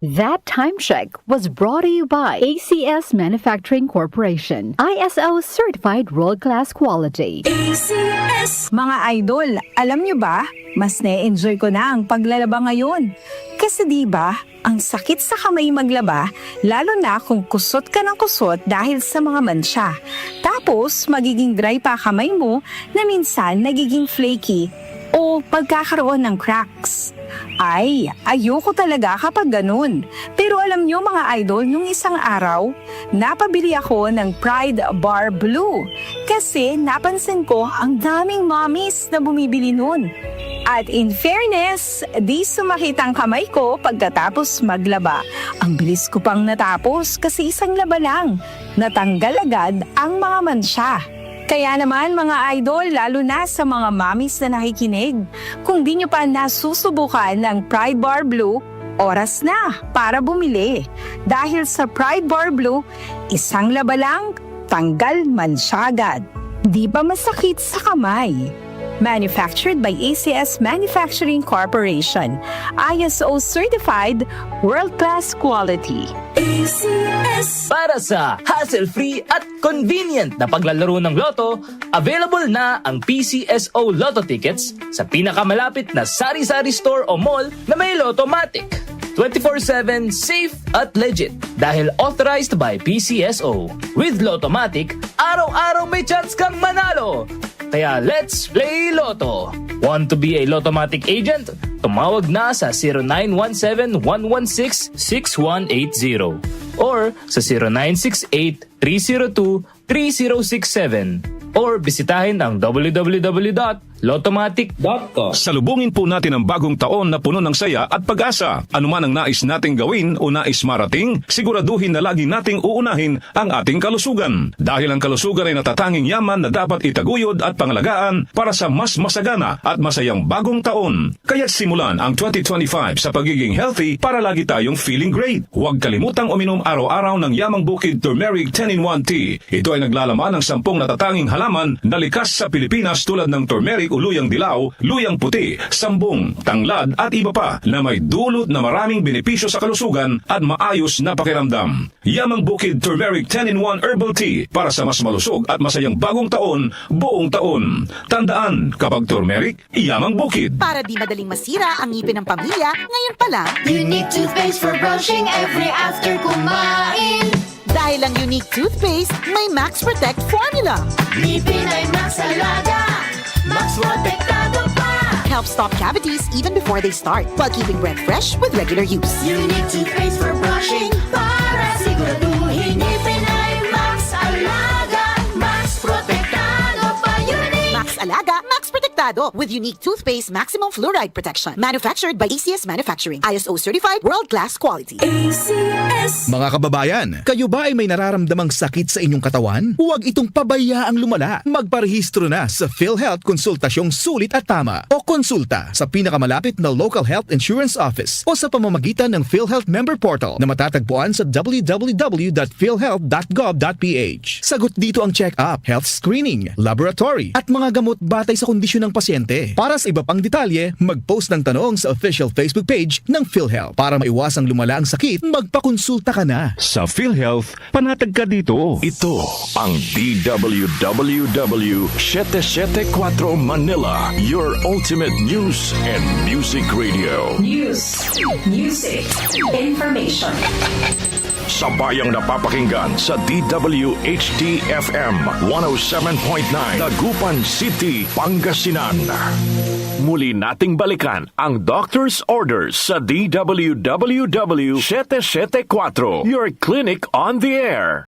That time check was brought to you by ACS Manufacturing Corporation, ISO certified world-class quality. ACS! Mga idol, alam nyo ba, mas na-enjoy ko na ang paglalaba ngayon. Kasi di ba, ang sakit sa kamay maglaba, lalo na kung kusot ka ng kusot dahil sa mga mansya. Tapos, magiging dry pa kamay mo na minsan nagiging flaky o pagkakaroon ng cracks. Ay, ayoko talaga kapag ganun. Pero alam nyo mga idol, nung isang araw, napabili ako ng Pride Bar Blue. Kasi napansin ko ang daming mommies na bumibili nun. At in fairness, di sumakit ang kamay ko pagkatapos maglaba. Ang bilis ko pang natapos kasi isang laba lang. Natanggal agad ang mga mansya. Kaya naman mga idol, lalo na sa mga mommies na nakikinig, kung di nyo pa nasusubukan ng Pride Bar Blue, oras na para bumili. Dahil sa Pride Bar Blue, isang laba lang, tanggal mansya agad. Di ba masakit sa kamay? Manufactured by ACS Manufacturing Corporation, ISO certified, world-class quality. ACS! Para sa hassle-free at convenient na paglalaro ng loto, available na ang PCSO Lotto tickets sa pinakamalapit na sari-sari store o mall na may Lottomatic. 24/7 safe at legit dahil authorized by PCSO. With Lottomatic, araw-araw may chance kang manalo. Kaya let's play Lotto. Want to be a Lottomatic agent? Tumawag na sa 0917-116-6180 or sa 0968-302-3067 or bisitahin ang www.lottomatic.com. Salubungin po natin ang bagong taon na puno ng saya at pag-asa. Ano man ang nais nating gawin o nais marating, siguraduhin na lagi nating uunahin ang ating kalusugan. Dahil ang kalusugan ay natatanging yaman na dapat itaguyod at pangalagaan para sa mas masagana at masayang bagong taon. Kaya't simulan ang 2025 sa pagiging healthy para lagi tayong feeling great. Huwag kalimutang uminom araw-araw ng Yamang Bukid Turmeric 10-in-1 Tea. Ito ay naglalaman ng 10 natatanging halaman na likas sa Pilipinas tulad ng turmeric o luyang dilaw, luyang puti, sambong, tanglad at iba pa na may dulot na maraming benepisyo sa kalusugan at maayos na pakiramdam. Yamang Bukid Turmeric 10-in-1 Herbal Tea para sa mas malusog at masayang bagong taon, buong taon. Tandaan, kapag turmeric, Yamang Bukid. Para di madaling masira ang ngipin ng pamilya, ngayon pa lang, Unique toothpaste for brushing every after kumain. dahil ang Unique toothpaste may Max Protect formula. Ngipin ay Max Alaga, Max Protektado pa. Helps stop cavities even before they start, while keeping breath fresh with regular use. Unique toothpaste for brushing para siguraduhin ngipin ay Max Alaga, Max Protektado pa. Unique Max Alaga, Max Protectado with Unique toothpaste maximum fluoride protection. Manufactured by ACS Manufacturing, ISO certified, world-class quality. ACS! Mga kababayan, kayo ba ay may nararamdamang sakit sa inyong katawan? Huwag itong pabayaang lumala. Magparehistro na sa PhilHealth Konsultasyong Sulit at Tama o konsulta sa pinakamalapit na local health insurance office o sa pamamagitan ng PhilHealth member portal na matatagpuan sa www.philhealth.gov.ph. Sagot dito ang check-up, health screening, laboratory at mga gamot batay sa kondisyon ng pasyente. Para sa iba pang detalye, mag-post ng tanong sa official Facebook page ng PhilHealth. Para maiwasang lumala ang sakit, magpakonsulta ka na. Sa PhilHealth, panatag ka dito. Ito ang DWWW 774 Manila, your ultimate news and music radio. News, music, information. Sabayang napapakinggan sa DWHD-FM 107.9 Dagupan City, Pangasinan. Muli nating balikan ang Doctor's Orders sa DWWW 774, your clinic on the air.